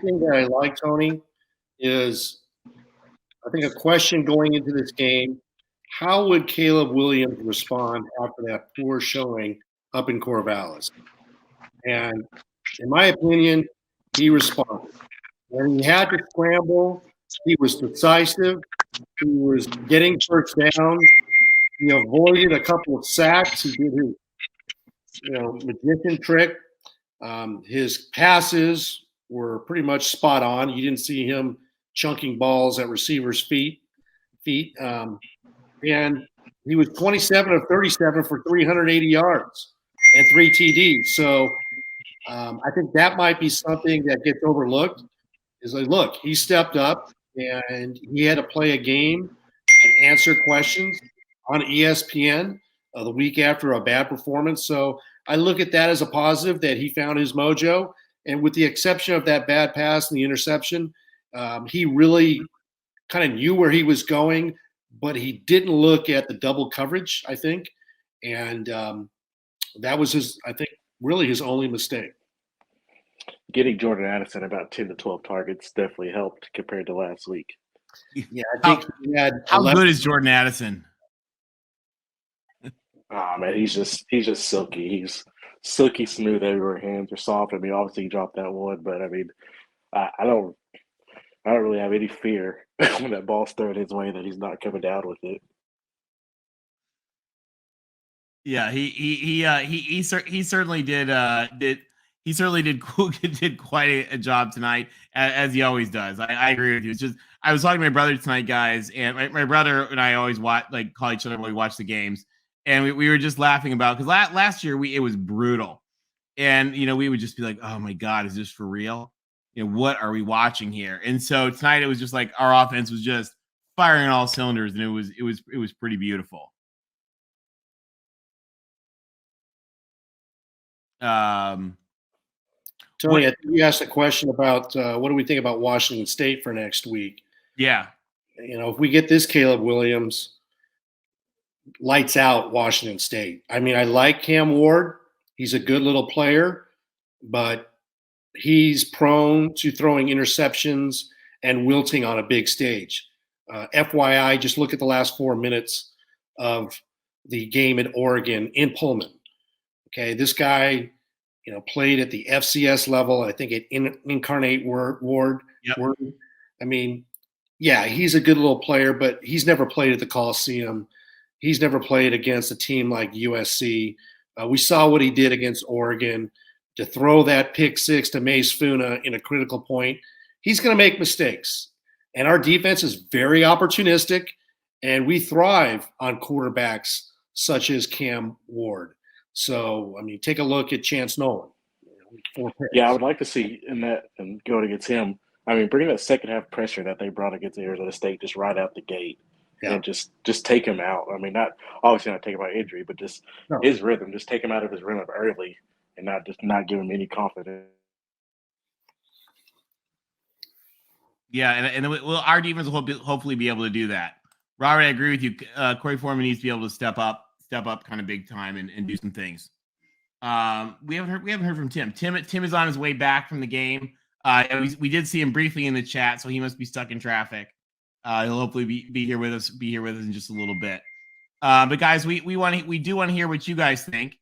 thing that I like, Tony, is I think a question going into this game: how would Caleb Williams respond after that poor showing up in Corvallis? And in my opinion, he responded. When he had to scramble, he was decisive. He was getting first downs. He avoided a couple of sacks. He did his, magician trick. His passes were pretty much spot on. You didn't see him chunking balls at receivers' feet. And he was 27 of 37 for 380 yards and 3 TDs. So I think that might be something that gets overlooked. Is like, look, he stepped up and he had to play a game and answer questions on ESPN the week after a bad performance. So I look at that as a positive that he found his mojo. And with the exception of that bad pass and the interception, he really kind of knew where he was going, but he didn't look at the double coverage, I think. And that was really his only mistake. Getting Jordan Addison about 10 to 12 targets definitely helped compared to last week. Yeah, I think he had. How good is Jordan Addison? Oh man, he's just silky. He's silky smooth everywhere. Hands are soft. I mean, obviously he dropped that one, but I mean, I don't really have any fear when that ball's thrown his way that he's not coming down with it. Yeah, he certainly did. He certainly did quite a job tonight, as he always does. I agree with you. It's just I was talking to my brother tonight, guys, and my brother and I always call each other when we watch the games, and we were just laughing about because last year it was brutal, and we would just be like, oh my god, is this for real? What are we watching here? And so tonight it was just like our offense was just firing on all cylinders, and it was pretty beautiful. Tony, I think you asked a question about what do we think about Washington State for next week? Yeah. If we get this Caleb Williams, lights out Washington State. I mean, I like Cam Ward. He's a good little player, but he's prone to throwing interceptions and wilting on a big stage. FYI, just look at the last 4 minutes of the game at Oregon in Pullman. Okay, this guy – played at the FCS level. I think at Incarnate Ward. Yep. I mean, yeah, he's a good little player, but he's never played at the Coliseum. He's never played against a team like USC. We saw what he did against Oregon to throw that pick six to Mace Funa in a critical point. He's going to make mistakes. And our defense is very opportunistic, and we thrive on quarterbacks such as Cam Ward. So, I mean, take a look at Chance Nolan. Yeah, I would like to see in that and going against him. I mean, bring that second half pressure that they brought against Arizona State just right out the gate and just take him out. I mean, obviously not take him out injury, but just his rhythm. Just take him out of his rhythm early and not give him any confidence. Yeah, and our defense will hopefully be able to do that. Robert, I agree with you. Corey Foreman needs to be able to step up kind of big time and do some things. We haven't heard from Tim. Tim is on his way back from the game. We did see him briefly in the chat, so he must be stuck in traffic. He'll hopefully be here with us in just a little bit. But guys, we do want to hear what you guys think.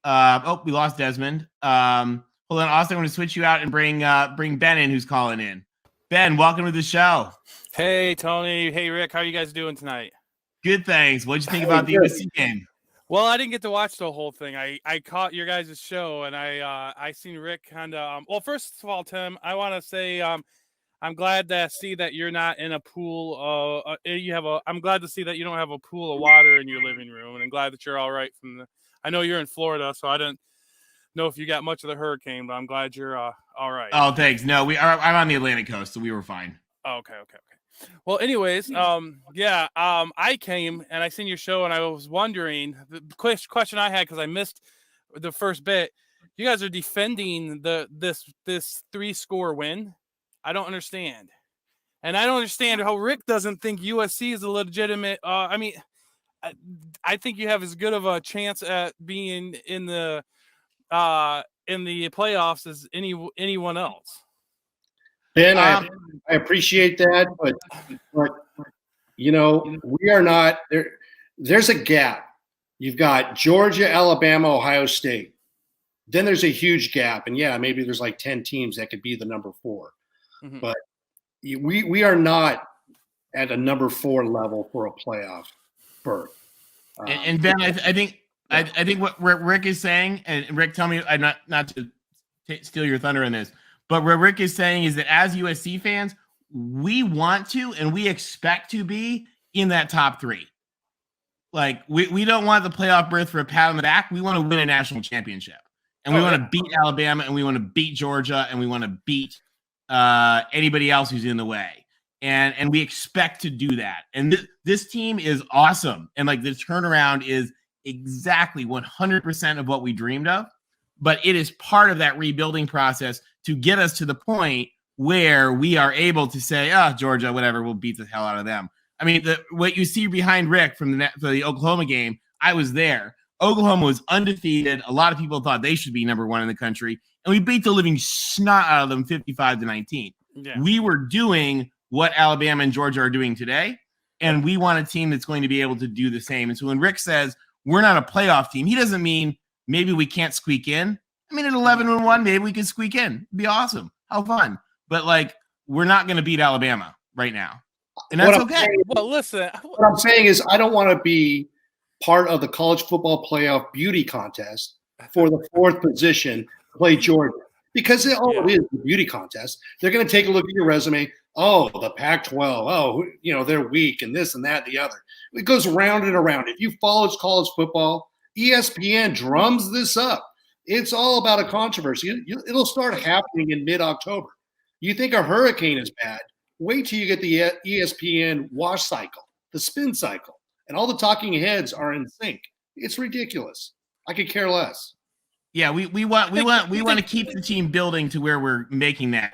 We lost Desmond. Hold on, Austin, I'm going to switch you out and bring Ben in, who's calling in. Ben, welcome to the show. Hey Tony. Hey Rick. How are you guys doing tonight? Good, thanks. What'd you think about the USC game? Well, I didn't get to watch the whole thing. I caught your guys' show, and I seen Rick kind of. Well, first of all, Tim, I want to say I'm glad to see that you're not in a pool. I'm glad to see that you don't have a pool of water in your living room, and I'm glad that you're all right I know you're in Florida, so I didn't know if you got much of the hurricane, but I'm glad you're all right. Oh, thanks. No, I'm on the Atlantic coast, so we were fine. Oh, okay. Well, anyways, I came and I seen your show and I was wondering the question I had because I missed the first bit. You guys are defending this 3-score win. I don't understand, and I don't understand how Rick doesn't think USC is a legitimate. I think you have as good of a chance at being in the playoffs as anyone else. Ben, I appreciate that, but you know, we are not there. There's a gap. You've got Georgia, Alabama, Ohio State. Then there's a huge gap, and yeah, maybe there's like 10 teams that could be the number 4. Mhm. But we are not at a number 4 level for a playoff berth. And Ben, I think what Rick is saying, and Rick, tell me, I'm not to steal your thunder in this, but what Rick is saying is that as USC fans, we want to and we expect to be in that top 3. Like we don't want the playoff berth for a pat on the back. We want to win a national championship, and we want to beat Alabama, and we want to beat Georgia, and we want to beat anybody else who's in the way. And we expect to do that. And this team is awesome. And like the turnaround is exactly 100% of what we dreamed of. But it is part of that rebuilding process to get us to the point where we are able to say, Georgia, whatever, we'll beat the hell out of them. I mean, what you see behind Rick from the Oklahoma game, I was there. Oklahoma was undefeated. A lot of people thought they should be number 1 in the country. And we beat the living snot out of them 55-19. Yeah. We were doing what Alabama and Georgia are doing today, and we want a team that's going to be able to do the same. And so when Rick says we're not a playoff team, he doesn't mean maybe we can't squeak in. I mean, at 11-1, maybe we can squeak in. It'd be awesome. How fun. But, like, we're not going to beat Alabama right now. And that's okay. Well, listen. What I'm saying is I don't want to be part of the college football playoff beauty contest for the 4th position to play Georgia. Because it is the beauty contest. They're going to take a look at your resume. Oh, the Pac-12. Oh, they're weak and this and that and the other. It goes round and around. If you follow college football, ESPN drums this up. It's all about a controversy. It'll start happening in mid-October. You think a hurricane is bad? Wait till you get the ESPN wash cycle, the spin cycle, and all the talking heads are in sync. It's ridiculous. I could care less. Yeah, we want to keep the team building to where we're making that